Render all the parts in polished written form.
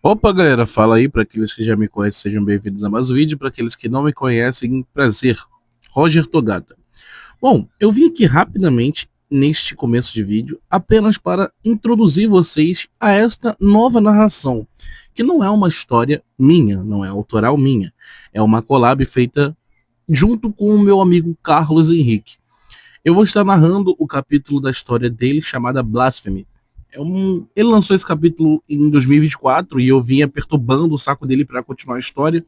Opa, galera, fala aí. Para aqueles que já me conhecem, sejam bem-vindos a mais um vídeo. Para aqueles que não me conhecem, prazer, Roger Togata. Bom, eu vim aqui rapidamente neste começo de vídeo apenas para introduzir vocês a esta nova narração, que não é uma história minha, não é autoral minha, é uma collab feita junto com o meu amigo Carlos Henrique. Eu vou estar narrando o capítulo da história dele chamada Blasphemy. Ele lançou esse capítulo em 2024 e eu vinha perturbando o saco dele para continuar a história.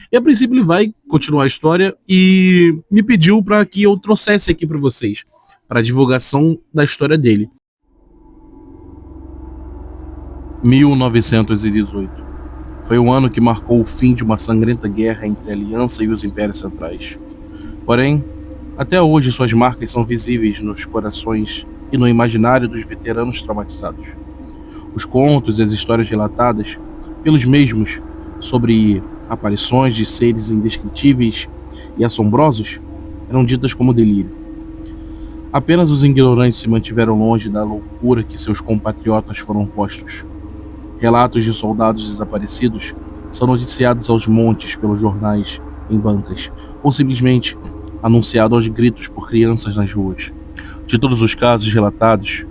E a princípio ele vai continuar a história e me pediu para que eu trouxesse aqui para vocês, para a divulgação da história dele. 1918 foi o ano que marcou o fim de uma sangrenta guerra entre a Aliança e os Impérios Centrais. Porém, até hoje suas marcas são visíveis nos corações e no imaginário dos veteranos traumatizados. Os contos e as histórias relatadas pelos mesmos sobre aparições de seres indescritíveis e assombrosos eram ditas como delírio. Apenas os ignorantes se mantiveram longe da loucura que seus compatriotas foram postos. Relatos de soldados desaparecidos são noticiados aos montes pelos jornais em bancas, ou simplesmente anunciados aos gritos por crianças nas ruas. De todos os casos relatados,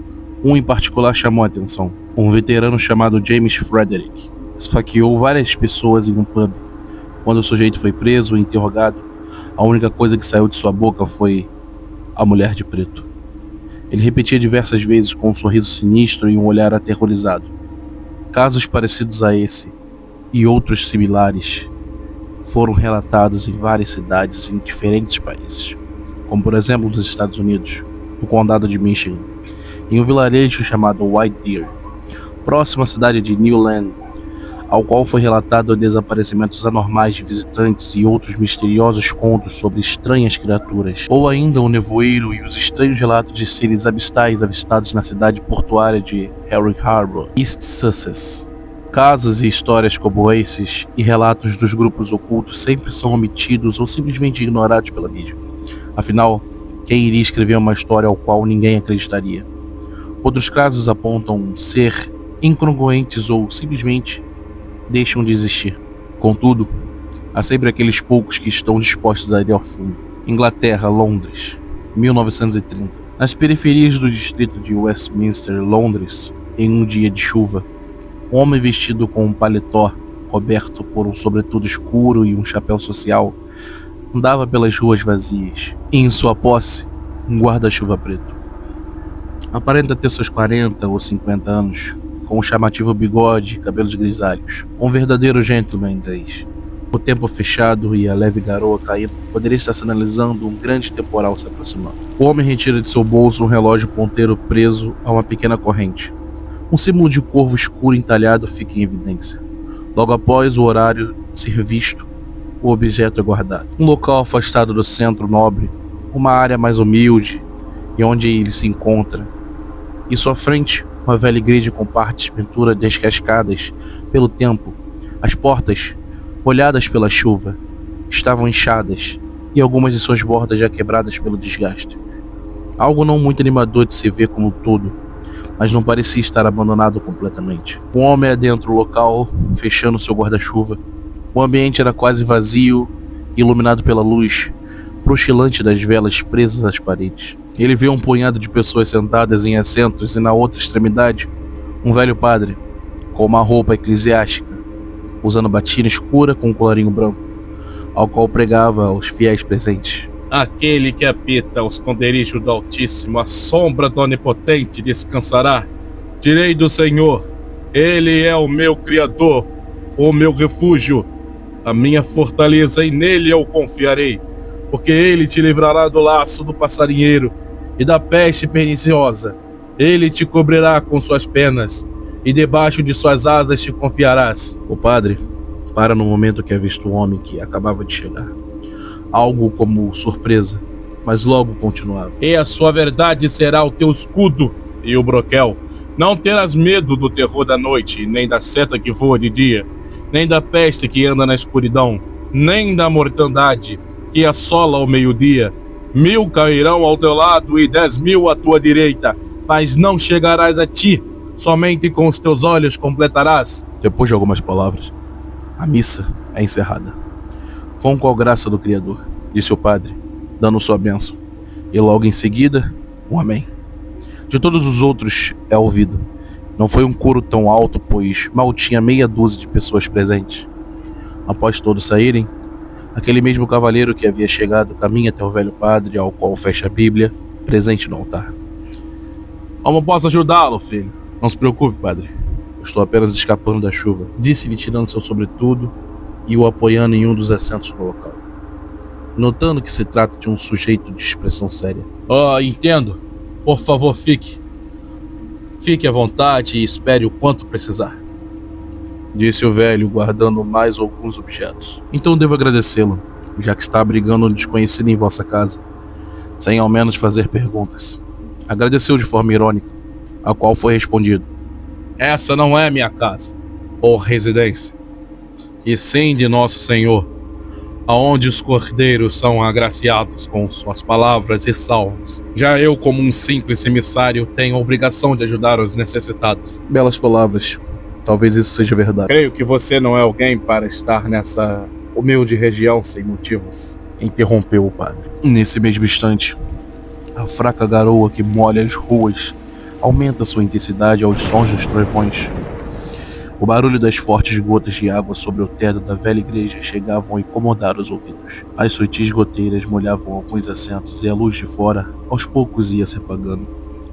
um em particular chamou a atenção. Um veterano chamado James Frederick esfaqueou várias pessoas em um pub. Quando o sujeito foi preso e interrogado, a única coisa que saiu de sua boca foi a mulher de preto. Ele repetia diversas vezes com um sorriso sinistro e um olhar aterrorizado. Casos parecidos a esse e outros similares foram relatados em várias cidades em diferentes países, como por exemplo nos Estados Unidos, no condado de Michigan, em um vilarejo chamado White Deer, próximo à cidade de Newland, ao qual foi relatado desaparecimentos anormais de visitantes e outros misteriosos contos sobre estranhas criaturas, ou ainda o nevoeiro e os estranhos relatos de seres abissais avistados na cidade portuária de Harry Harbor, East Sussex. Casos e histórias como esses e relatos dos grupos ocultos sempre são omitidos ou simplesmente ignorados pela mídia. Afinal, quem iria escrever uma história ao qual ninguém acreditaria? Outros casos apontam ser incongruentes ou simplesmente deixam de existir. Contudo, há sempre aqueles poucos que estão dispostos a ir ao fundo. Inglaterra, Londres, 1930. Nas periferias do distrito de Westminster, Londres, em um dia de chuva, um homem vestido com um paletó coberto por um sobretudo escuro e um chapéu social andava pelas ruas vazias, e em sua posse, um guarda-chuva preto. Aparenta ter seus 40 ou 50 anos, com um chamativo bigode e cabelos grisalhos. Um verdadeiro gentleman inglês. O tempo fechado e a leve garoa caindo poderia estar sinalizando um grande temporal se aproximando. O homem retira de seu bolso um relógio ponteiro preso a uma pequena corrente. Um símbolo de corvo escuro entalhado fica em evidência. Logo após o horário ser visto, o objeto é guardado. Um local afastado do centro nobre, uma área mais humilde e onde ele se encontra. Em sua frente, uma velha igreja com partes de pintura descascadas pelo tempo. As portas, molhadas pela chuva, estavam inchadas e algumas de suas bordas já quebradas pelo desgaste. Algo não muito animador de se ver como um todo, mas não parecia estar abandonado completamente. Um homem adentra o local, fechando seu guarda-chuva. O ambiente era quase vazio, iluminado pela luz oscilante das velas presas às paredes. Ele vê um punhado de pessoas sentadas em assentos e na outra extremidade, um velho padre, com uma roupa eclesiástica, usando batina escura com um colarinho branco, ao qual pregava aos fiéis presentes. Aquele que habita o esconderijo do Altíssimo, a sombra do Onipotente descansará. Direi do Senhor, Ele é o meu Criador, o meu refúgio, a minha fortaleza, e nele eu confiarei, porque Ele te livrará do laço do passarinheiro e da peste perniciosa. Ele te cobrirá com suas penas, e debaixo de suas asas te confiarás. O padre para no momento que avista o homem que acabava de chegar. Algo como surpresa, mas logo continuava. E a sua verdade será o teu escudo e o broquel. Não terás medo do terror da noite, nem da seta que voa de dia, nem da peste que anda na escuridão, nem da mortandade que assola ao meio-dia. 1000 cairão ao teu lado e 10.000 à tua direita, mas não chegarás a ti. Somente com os teus olhos completarás. Depois de algumas palavras, a missa é encerrada. Vão com a graça do Criador, disse o padre, dando sua bênção. E logo em seguida, um amém. De todos os outros é ouvido. Não foi um coro tão alto, pois mal tinha meia dúzia de pessoas presentes. Após todos saírem, aquele mesmo cavaleiro que havia chegado caminha até o velho padre, ao qual fecha a Bíblia, presente no altar. Como posso ajudá-lo, filho? Não se preocupe, padre. Eu estou apenas escapando da chuva, disse-lhe tirando seu sobretudo e o apoiando em um dos assentos no local. Notando que se trata de um sujeito de expressão séria. Entendo. Por favor, fique. Fique à vontade e espere o quanto precisar, disse o velho, guardando mais alguns objetos. Então devo agradecê-lo, já que está abrigando um desconhecido em vossa casa, sem ao menos fazer perguntas. Agradeceu de forma irônica, a qual foi respondido: essa não é minha casa, ou residência, e sim de nosso Senhor, aonde os cordeiros são agraciados com suas palavras e salvos. Já eu, como um simples emissário, tenho a obrigação de ajudar os necessitados. Belas palavras. Talvez isso seja verdade. Creio que você não é alguém para estar nessa humilde região sem motivos, interrompeu o padre. Nesse mesmo instante, a fraca garoa que molha as ruas aumenta sua intensidade aos sons dos trovões. O barulho das fortes gotas de água sobre o teto da velha igreja chegavam a incomodar os ouvidos. As sutis goteiras molhavam alguns assentos e a luz de fora, aos poucos, ia se apagando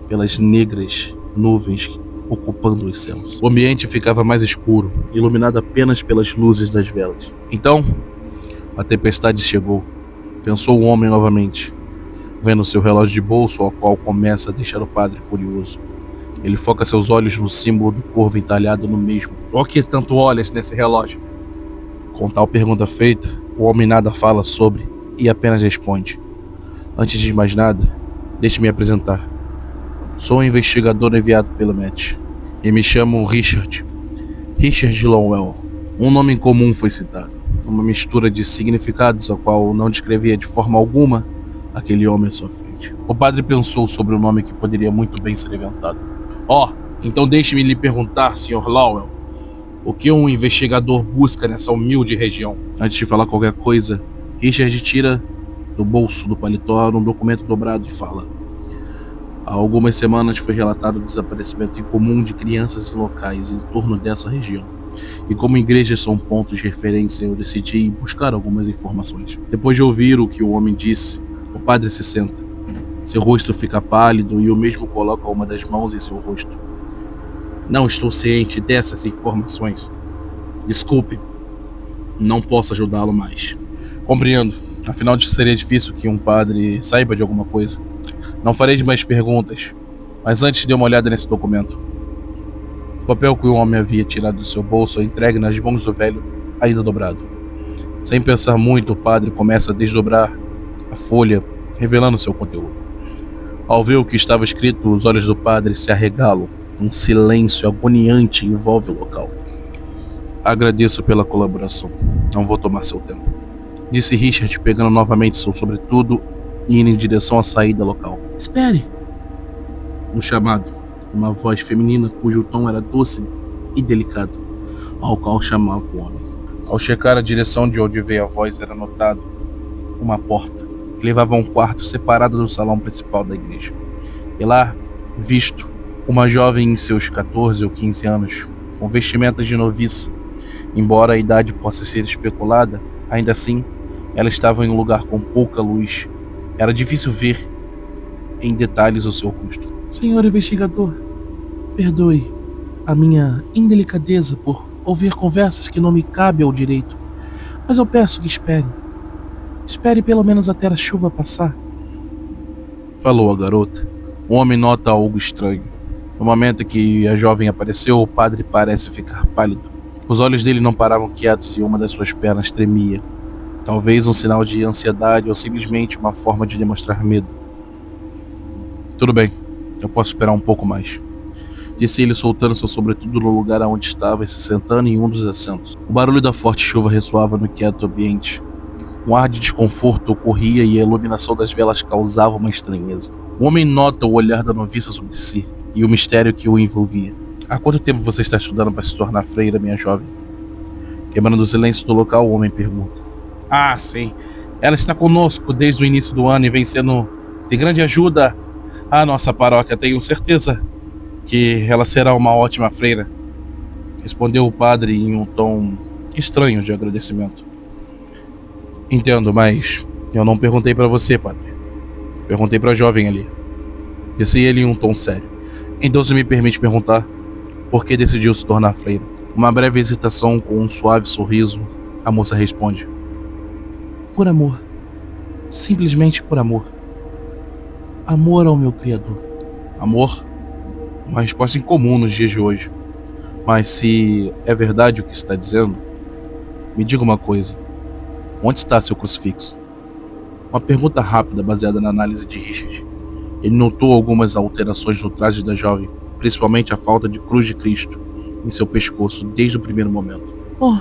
pelas negras nuvens ocupando os céus. O ambiente ficava mais escuro, iluminado apenas pelas luzes das velas. Então, a tempestade chegou, pensou o homem novamente, vendo seu relógio de bolso, ao qual começa a deixar o padre curioso. Ele foca seus olhos no símbolo do corvo entalhado no mesmo. O que tanto olhas nesse relógio? Com tal pergunta feita, o homem nada fala sobre e apenas responde: antes de mais nada, deixe-me apresentar. Sou um investigador enviado pelo Met e me chamo Richard Lowell. Um nome incomum foi citado, uma mistura de significados a qual não descrevia de forma alguma aquele homem à sua frente. O padre pensou sobre o nome que poderia muito bem ser inventado. Então deixe-me lhe perguntar, Sr. Lowell, o que um investigador busca nessa humilde região? Antes de falar qualquer coisa, Richard tira do bolso do paletó um documento dobrado e fala: há algumas semanas foi relatado o desaparecimento incomum de crianças em locais em torno dessa região. E como igrejas são pontos de referência, eu decidi buscar algumas informações. Depois de ouvir o que o homem disse, o padre se senta. Seu rosto fica pálido e o mesmo coloca uma das mãos em seu rosto. Não estou ciente dessas informações. Desculpe, não posso ajudá-lo mais. Compreendo. Afinal, seria difícil que um padre saiba de alguma coisa. Não farei mais perguntas, mas antes dê uma olhada nesse documento. O papel que o homem havia tirado do seu bolso é entregue nas mãos do velho, ainda dobrado. Sem pensar muito, o padre começa a desdobrar a folha, revelando seu conteúdo. Ao ver o que estava escrito, os olhos do padre se arregalam. Um silêncio agoniante envolve o local. Agradeço pela colaboração. Não vou tomar seu tempo, disse Richard, pegando novamente seu sobretudo e indo em direção à saída local. Espere! No chamado, uma voz feminina cujo tom era doce e delicado, ao qual chamava o homem. Ao checar a direção de onde veio a voz, era notado uma porta que levava a um quarto separado do salão principal da igreja. E lá, visto, uma jovem em seus 14 ou 15 anos, com vestimentas de noviça. Embora a idade possa ser especulada, ainda assim, ela estava em um lugar com pouca luz. Era difícil ver em detalhes o seu rosto. Senhor investigador, perdoe a minha indelicadeza por ouvir conversas que não me cabem ao direito, mas eu peço que espere. Espere pelo menos até a chuva passar, falou a garota. O homem nota algo estranho. No momento que a jovem apareceu, o padre parece ficar pálido. Os olhos dele não paravam quietos e uma das suas pernas tremia. Talvez um sinal de ansiedade ou simplesmente uma forma de demonstrar medo. Tudo bem, eu posso esperar um pouco mais, disse ele, soltando seu sobretudo no lugar onde estava e se sentando em um dos assentos. O barulho da forte chuva ressoava no quieto ambiente. Um ar de desconforto ocorria e a iluminação das velas causava uma estranheza. O homem nota o olhar da noviça sobre si e o mistério que o envolvia. Há quanto tempo você está estudando para se tornar freira, minha jovem? Quebrando o silêncio do local, o homem pergunta. Ah, sim. Ela está conosco desde o início do ano e vem sendo de grande ajuda à nossa paróquia. Tenho certeza que ela será uma ótima freira, respondeu o padre em um tom estranho de agradecimento. Entendo, mas eu não perguntei para você, padre. Perguntei para a jovem ali, disse ele em um tom sério. Então, se me permite perguntar, por que decidiu se tornar freira? Uma breve hesitação com um suave sorriso, a moça responde. Por amor. Simplesmente por amor. Amor ao meu Criador. Amor? Uma resposta incomum nos dias de hoje. Mas se é verdade o que está dizendo, me diga uma coisa. Onde está seu crucifixo? Uma pergunta rápida baseada na análise de Richard. Ele notou algumas alterações no traje da jovem, principalmente a falta de cruz de Cristo em seu pescoço desde o primeiro momento. Oh,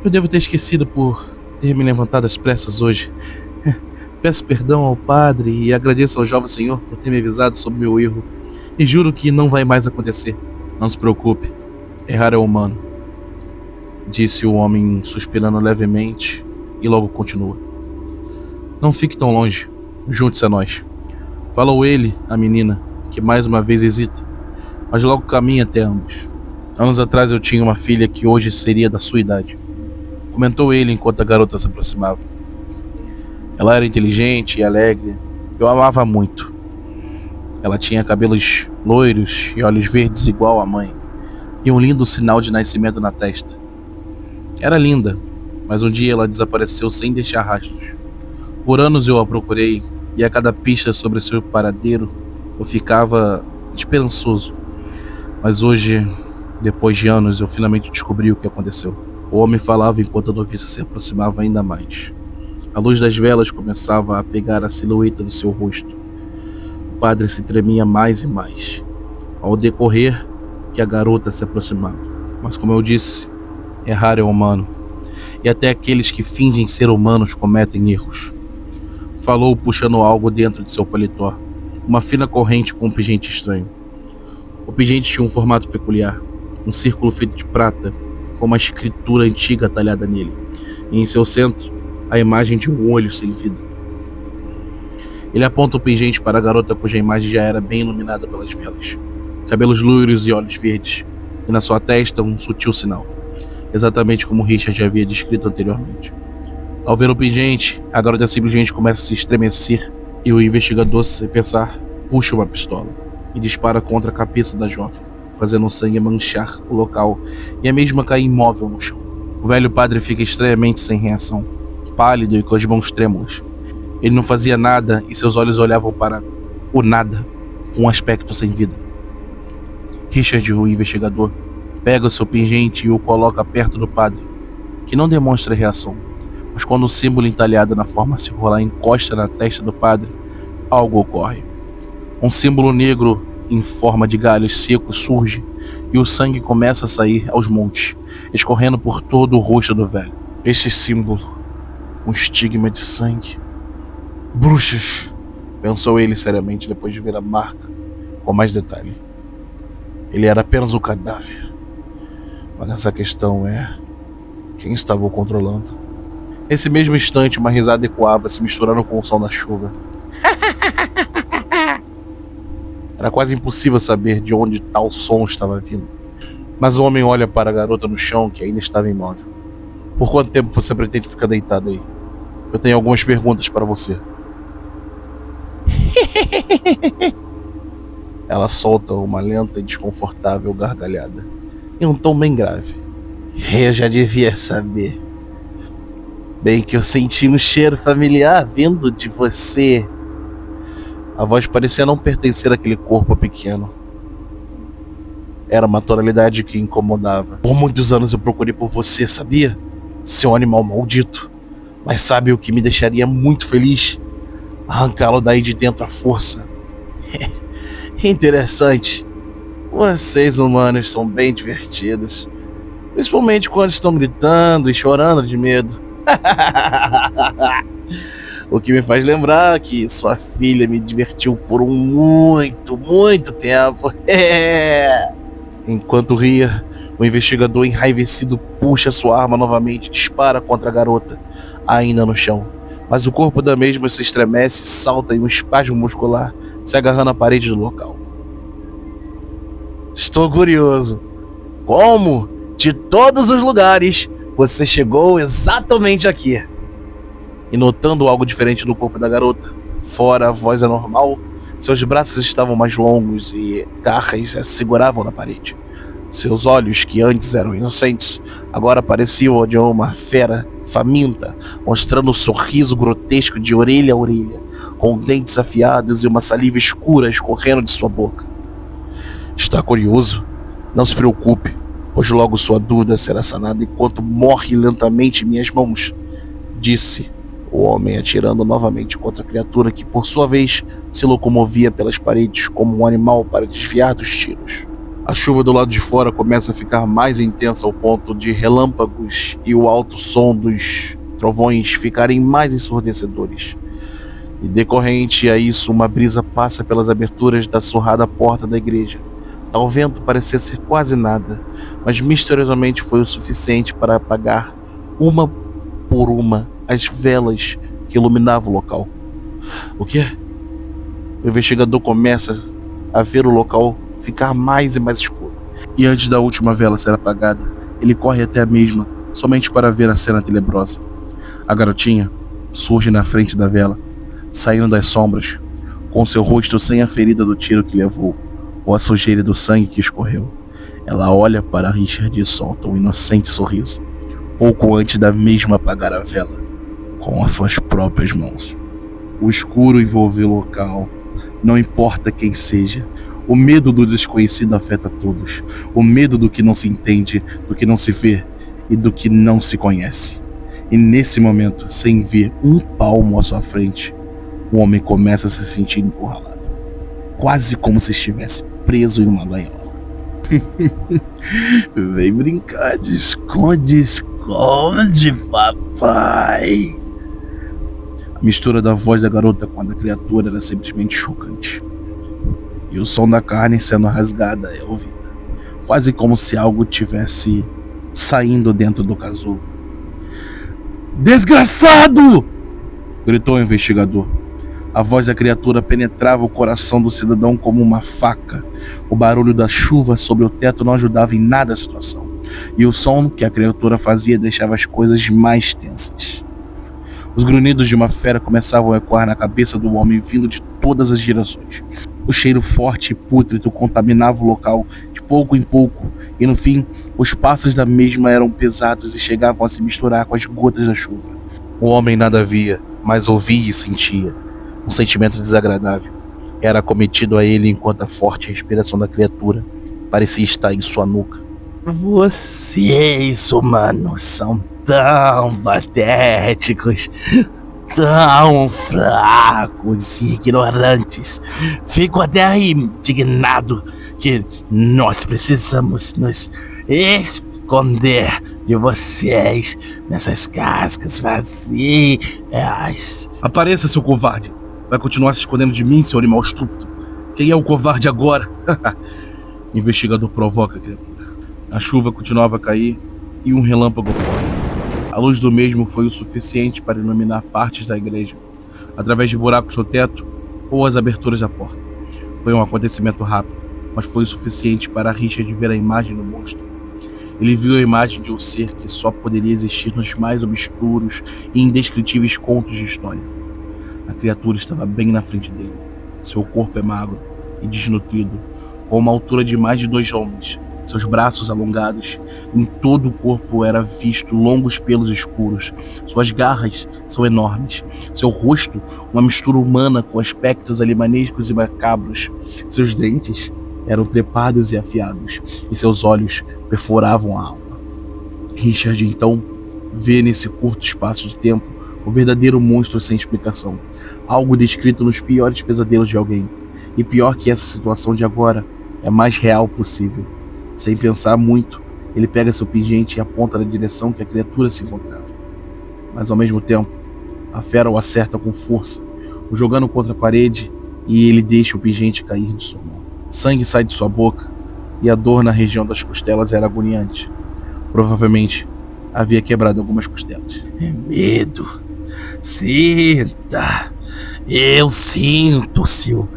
eu devo ter esquecido por ter me levantado às pressas hoje. Peço perdão ao padre e agradeço ao jovem senhor por ter me avisado sobre meu erro. E juro que não vai mais acontecer. Não se preocupe, errar é humano, disse o homem suspirando levemente e logo continua. Não fique tão longe, junte-se a nós. Falou ele, a menina, que mais uma vez hesita, mas logo caminha até ambos. Anos atrás eu tinha uma filha que hoje seria da sua idade, comentou ele enquanto a garota se aproximava. Ela era inteligente e alegre, eu a amava muito. Ela tinha cabelos loiros e olhos verdes igual à mãe, e um lindo sinal de nascimento na testa. Era linda, mas um dia ela desapareceu sem deixar rastros. Por anos eu a procurei, e a cada pista sobre seu paradeiro eu ficava esperançoso. Mas hoje, depois de anos, eu finalmente descobri o que aconteceu. O homem falava enquanto a noviça se aproximava ainda mais. A luz das velas começava a pegar a silhueta do seu rosto. O padre se tremia mais e mais, ao decorrer que a garota se aproximava. Mas como eu disse, errar é humano, e até aqueles que fingem ser humanos cometem erros. Falou puxando algo dentro de seu paletó, uma fina corrente com um pingente estranho. O pingente tinha um formato peculiar, um círculo feito de prata, com uma escritura antiga talhada nele, e em seu centro, a imagem de um olho sem vida. Ele aponta o pingente para a garota cuja imagem já era bem iluminada pelas velas. Cabelos loiros e olhos verdes, e na sua testa um sutil sinal, exatamente como Richard já havia descrito anteriormente. Ao ver o pingente, a garota simplesmente começa a se estremecer e o investigador, sem pensar, puxa uma pistola e dispara contra a cabeça da jovem, fazendo o sangue manchar o local e a mesma cair imóvel no chão. O velho padre fica estranhamente sem reação, pálido e com as mãos trêmulas. Ele não fazia nada e seus olhos olhavam para o nada, com um aspecto sem vida. Richard, o investigador, pega o seu pingente e o coloca perto do padre, que não demonstra reação. Mas quando o símbolo entalhado na forma circular encosta na testa do padre, algo ocorre. Um símbolo negro em forma de galhos secos surge e o sangue começa a sair aos montes, escorrendo por todo o rosto do velho. Este símbolo, um estigma de sangue. Bruxas, pensou ele seriamente depois de ver a marca com mais detalhe. Ele era apenas um cadáver. Mas essa questão é quem estava o controlando. Nesse mesmo instante, uma risada ecoava, se misturando com o som da chuva. Era quase impossível saber de onde tal som estava vindo. Mas o homem olha para a garota no chão, que ainda estava imóvel. Por quanto tempo você pretende ficar deitado aí? Eu tenho algumas perguntas para você. Ela solta uma lenta e desconfortável gargalhada, em um tom bem grave. Eu já devia saber. Bem que eu senti um cheiro familiar vindo de você. A voz parecia não pertencer àquele corpo pequeno. Era uma tonalidade que incomodava. Por muitos anos eu procurei por você, sabia? Seu animal maldito. Mas sabe o que me deixaria muito feliz? Arrancá-lo daí de dentro à força. Interessante. Vocês humanos são bem divertidos. Principalmente quando estão gritando e chorando de medo. O que me faz lembrar que sua filha me divertiu por muito tempo. Enquanto ria, o investigador enraivecido puxa sua arma novamente e dispara contra a garota, ainda no chão. Mas o corpo da mesma se estremece, salta em um espasmo muscular, se agarrando à parede do local. Estou curioso. Como, de todos os lugares, você chegou exatamente aqui? E notando algo diferente no corpo da garota, fora a voz anormal, seus braços estavam mais longos e garras a seguravam na parede. Seus olhos, que antes eram inocentes, agora pareciam de uma fera faminta, mostrando um sorriso grotesco de orelha a orelha, com dentes afiados e uma saliva escura escorrendo de sua boca. Está curioso? Não se preocupe, pois logo sua dúvida será sanada enquanto morre lentamente em minhas mãos, disse o homem, atirando novamente contra a criatura que, por sua vez, se locomovia pelas paredes como um animal para desviar dos tiros. A chuva do lado de fora começa a ficar mais intensa ao ponto de relâmpagos e o alto som dos trovões ficarem mais ensurdecedores. E decorrente a isso, uma brisa passa pelas aberturas da surrada porta da igreja. Tal vento parecia ser quase nada, mas misteriosamente foi o suficiente para apagar, uma por uma, as velas que iluminavam o local. O quê? O investigador começa a ver o local ficar mais e mais escuro. E antes da última vela ser apagada, ele corre até a mesma, somente para ver a cena tenebrosa. A garotinha surge na frente da vela, saindo das sombras, com seu rosto sem a ferida do tiro que levou, ou a sujeira do sangue que escorreu. Ela olha para Richard e solta um inocente sorriso, pouco antes da mesma apagar a vela, com as suas próprias mãos. O escuro envolve o local, não importa quem seja. O medo do desconhecido afeta todos. O medo do que não se entende, do que não se vê e do que não se conhece. E nesse momento, sem ver um palmo à sua frente, o homem começa a se sentir encurralado, quase como se estivesse preso em uma gaiola. Vem brincar de esconde-esconde, papai. A mistura da voz da garota com a da criatura era simplesmente chocante. E o som da carne sendo rasgada é ouvida, quase como se algo tivesse saindo dentro do casulo. Desgraçado! Gritou o investigador. A voz da criatura penetrava o coração do cidadão como uma faca. O barulho da chuva sobre o teto não ajudava em nada a situação, e o som que a criatura fazia deixava as coisas mais tensas. Os grunhidos de uma fera começavam a ecoar na cabeça do homem vindo de todas as direções. O cheiro forte e pútrido contaminava o local de pouco em pouco, e no fim, os passos da mesma eram pesados e chegavam a se misturar com as gotas da chuva. O homem nada via, mas ouvia e sentia. Um sentimento desagradável era cometido a ele enquanto a forte respiração da criatura parecia estar em sua nuca. Vocês, humanos, são tão patéticos, tão fracos e ignorantes. Fico até indignado que nós precisamos nos esconder de vocês nessas cascas vazias. Apareça, seu covarde. Vai continuar se escondendo de mim, seu animal estúpido. Quem é o covarde agora? O investigador provoca a criatura. A chuva continuava a cair e um relâmpago corre. A luz do mesmo foi o suficiente para iluminar partes da igreja, através de buracos no teto ou as aberturas da porta. Foi um acontecimento rápido, mas foi o suficiente para Richard ver a imagem do monstro. Ele viu a imagem de um ser que só poderia existir nos mais obscuros e indescritíveis contos de história. A criatura estava bem na frente dele. Seu corpo é magro e desnutrido, com uma altura de mais de 2 homens. Seus braços alongados, em todo o corpo era visto longos pelos escuros. Suas garras são enormes. Seu rosto, uma mistura humana com aspectos animalescos e macabros. Seus dentes eram trepados e afiados, e seus olhos perfuravam a alma. Richard, então, vê nesse curto espaço de tempo o verdadeiro monstro sem explicação. Algo descrito nos piores pesadelos de alguém. E pior que essa situação de agora, é mais real possível. Sem pensar muito, ele pega seu pingente e aponta na direção que a criatura se encontrava. Mas ao mesmo tempo, a fera o acerta com força, o jogando contra a parede, e ele deixa o pingente cair de sua mão. Sangue sai de sua boca, e a dor na região das costelas era agoniante. Provavelmente havia quebrado algumas costelas. Medo. Sinta. Eu sinto seu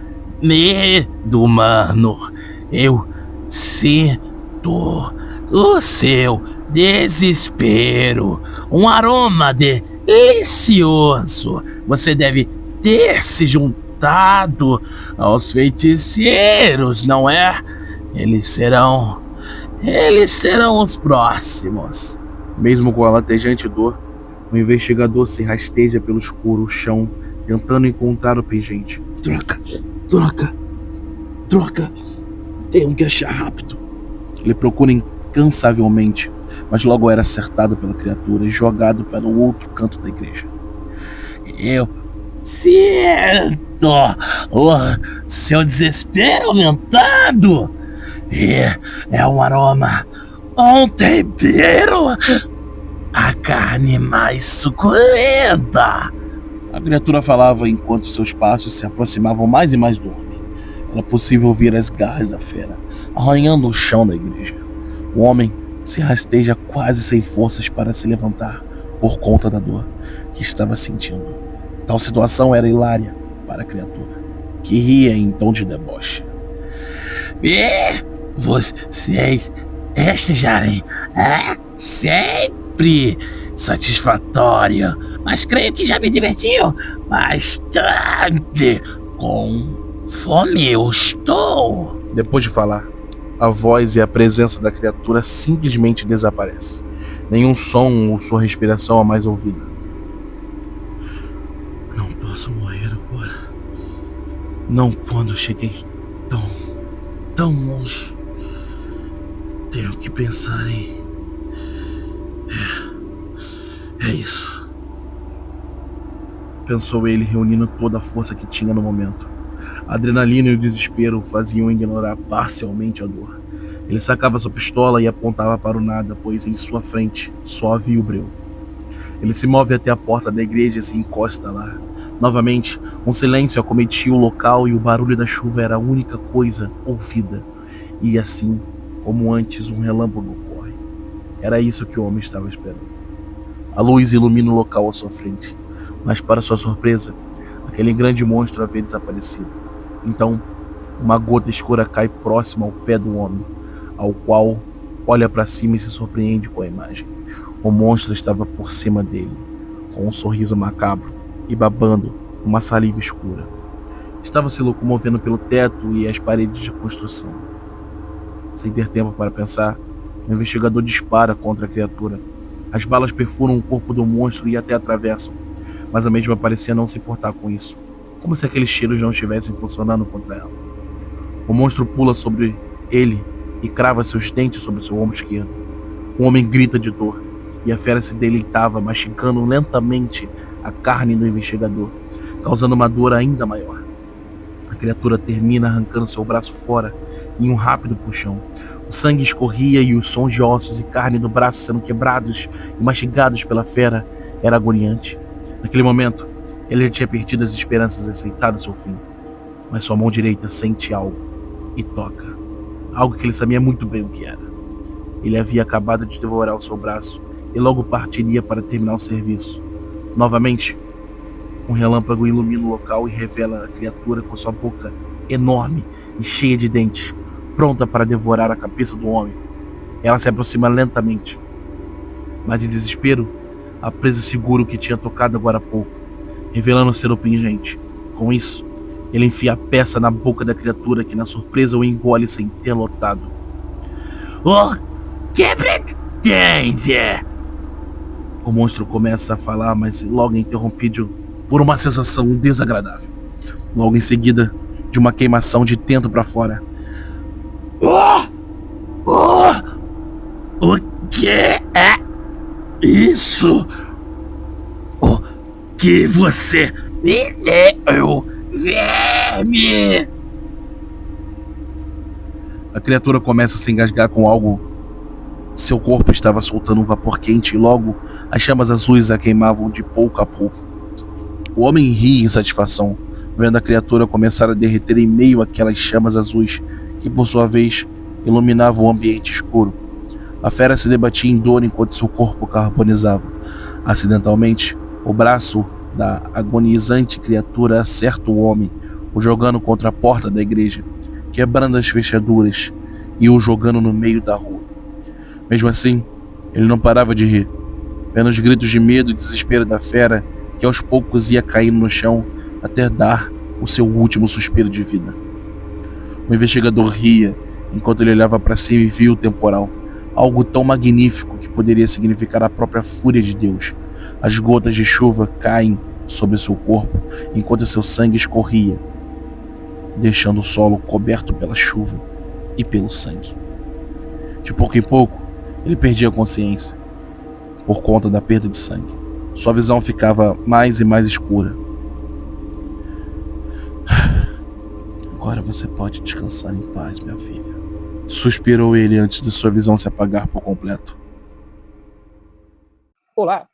medo, mano. Eu sinto o seu desespero. Um aroma delicioso. Você deve ter se juntado aos feiticeiros, não é? Eles serão os próximos. Mesmo com a latejante dor, o investigador se rasteja pelo escuro chão, tentando encontrar o pingente. Droga. Tenho que achar rápido. Ele procura incansavelmente, mas logo era acertado pela criatura e jogado para o outro canto da igreja. Eu sinto o seu desespero aumentando. É um aroma, um tempero, a carne mais suculenta. A criatura falava enquanto seus passos se aproximavam mais e mais do homem. Era possível ouvir as garras da fera arranhando o chão da igreja. O homem se rasteja quase sem forças para se levantar por conta da dor que estava sentindo. Tal situação era hilária para a criatura, que ria em tom de deboche. Vocês estejarem sempre satisfatório, mas creio que já me divertiu bastante. Com fome eu estou. Depois de falar, a voz e a presença da criatura simplesmente desaparece. Nenhum som ou sua respiração é mais ouvida. Não posso morrer agora. Não quando cheguei tão longe. Tenho que pensar em... É isso. Pensou ele, reunindo toda a força que tinha no momento. A adrenalina e o desespero o faziam ignorar parcialmente a dor. Ele sacava sua pistola e apontava para o nada, pois em sua frente só havia o breu. Ele se move até a porta da igreja e se encosta lá. Novamente, um silêncio acometia o local e o barulho da chuva era a única coisa ouvida. E assim, como antes, um relâmpago corre. Era isso que o homem estava esperando. A luz ilumina o local à sua frente, mas para sua surpresa, aquele grande monstro havia desaparecido. Então, uma gota escura cai próxima ao pé do homem, ao qual olha para cima e se surpreende com a imagem. O monstro estava por cima dele, com um sorriso macabro e babando uma saliva escura. Estava se locomovendo pelo teto e as paredes de construção. Sem ter tempo para pensar, o investigador dispara contra a criatura. As balas perfuram o corpo do monstro e até atravessam, mas a mesma parecia não se importar com isso, como se aqueles tiros não estivessem funcionando contra ela. O monstro pula sobre ele e crava seus dentes sobre seu ombro esquerdo. O homem grita de dor e a fera se deleitava, mastigando lentamente a carne do investigador, causando uma dor ainda maior. A criatura termina arrancando seu braço fora em um rápido puxão. O sangue escorria e os sons de ossos e carne do braço sendo quebrados e mastigados pela fera era agoniante. Naquele momento, ele já tinha perdido as esperanças e aceitado seu fim. Mas sua mão direita sente algo e toca. Algo que ele sabia muito bem o que era. Ele havia acabado de devorar o seu braço e logo partiria para terminar o serviço. Novamente, um relâmpago ilumina o local e revela a criatura com sua boca enorme e cheia de dentes, pronta para devorar a cabeça do homem. Ela se aproxima lentamente, mas em desespero, a presa segura o que tinha tocado agora há pouco, revelando ser o pingente. Com isso, ele enfia a peça na boca da criatura, que na surpresa o engole sem ter notado. O que pretende? O monstro começa a falar, mas logo é interrompido por uma sensação desagradável. Logo em seguida, de uma queimação de dentro para fora. O que é isso? O que você me deu, verme? A criatura começa a se engasgar com algo. Seu corpo estava soltando um vapor quente e logo as chamas azuis a queimavam de pouco a pouco. O homem ri em satisfação, vendo a criatura começar a derreter em meio àquelas chamas azuis, que por sua vez iluminava o ambiente escuro. A fera se debatia em dor enquanto seu corpo carbonizava. Acidentalmente, o braço da agonizante criatura acerta o homem, o jogando contra a porta da igreja, quebrando as fechaduras e o jogando no meio da rua. Mesmo assim, ele não parava de rir, vendo os gritos de medo e desespero da fera, que aos poucos ia caindo no chão até dar o seu último suspiro de vida. O investigador ria enquanto ele olhava para cima e via o temporal, algo tão magnífico que poderia significar a própria fúria de Deus. As gotas de chuva caem sobre seu corpo enquanto seu sangue escorria, deixando o solo coberto pela chuva e pelo sangue. De pouco em pouco, ele perdia a consciência por conta da perda de sangue. Sua visão ficava mais e mais escura. Agora você pode descansar em paz, minha filha. Suspirou ele antes de sua visão se apagar por completo. Olá,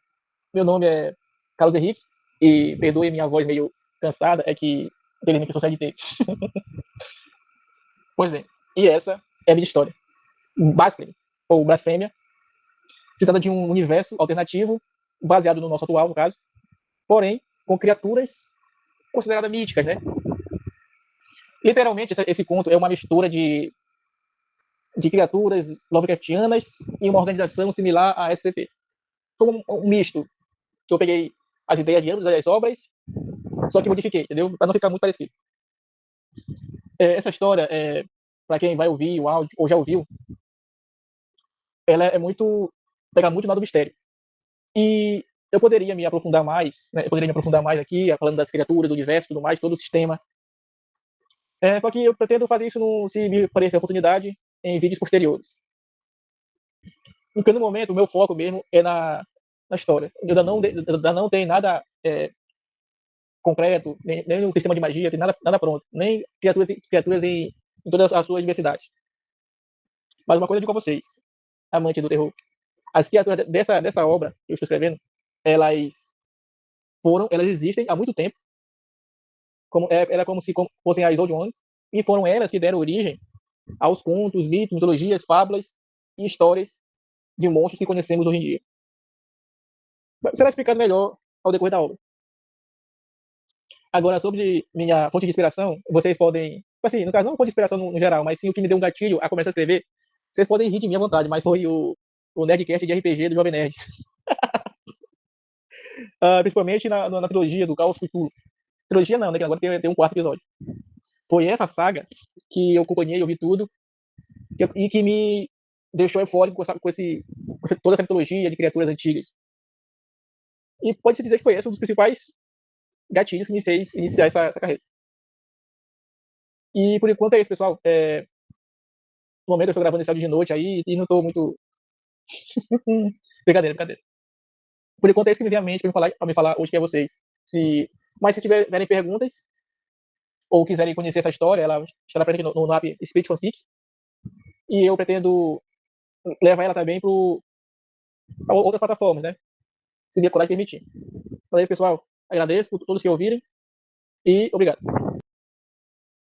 meu nome é Carlos Henrique e perdoe minha voz meio cansada, é que infelizmente eu sou CLT. Pois bem, e essa é a minha história. Blasphemy, ou Blasfêmia, se trata de um universo alternativo, baseado no nosso atual, no caso, porém com criaturas consideradas míticas, né? Literalmente, esse conto é uma mistura de criaturas Lovecraftianas e uma organização similar à SCP. Foi um misto, que eu peguei as ideias de ambas as obras, só que modifiquei, entendeu? Para não ficar muito parecido. Essa história, para quem vai ouvir o áudio ou já ouviu, ela é muito pega muito no lado do mistério. E eu poderia me aprofundar mais, né? Eu poderia me aprofundar mais aqui, falando das criaturas, do universo, tudo mais, todo o sistema. Só que eu pretendo fazer isso, se me aparecer a oportunidade, em vídeos posteriores. Porque no momento o meu foco mesmo é na história. Eu ainda não tem nada concreto, nem um sistema de magia, tem nada pronto, nem criaturas em todas as suas diversidades. Mas uma coisa eu digo a vocês, amantes do terror, as criaturas dessa obra que eu estou escrevendo, elas existem há muito tempo, era como se fossem as Old Ones, e foram elas que deram origem aos contos, mitos, mitologias, fábulas e histórias de monstros que conhecemos hoje em dia. Será explicado melhor ao decorrer da obra. Agora, sobre minha fonte de inspiração, vocês podem, assim, no caso, não fonte de inspiração no geral, mas sim o que me deu um gatilho a começar a escrever, vocês podem rir de mim à vontade, mas foi o Nerdcast de RPG do Jovem Nerd. Principalmente na trilogia do Caos Futuro. Trilogia não, né? Que agora tem um quarto episódio. Foi essa saga que eu acompanhei, eu vi tudo, e que me deixou eufórico com toda essa mitologia de criaturas antigas. E pode-se dizer que foi esse um dos principais gatilhos que me fez iniciar essa carreira. E por enquanto é isso, pessoal. No momento eu estou gravando esse áudio de noite aí e não estou muito. Brincadeira. Por enquanto é isso que me vem à mente para me falar hoje que é vocês. Mas se tiverem perguntas ou quiserem conhecer essa história, ela estará presente no app Spirit Fanfic. E eu pretendo levar ela também para outras plataformas, né? Se minha coragem permitir. Então é isso, pessoal. Agradeço por todos que ouvirem e obrigado.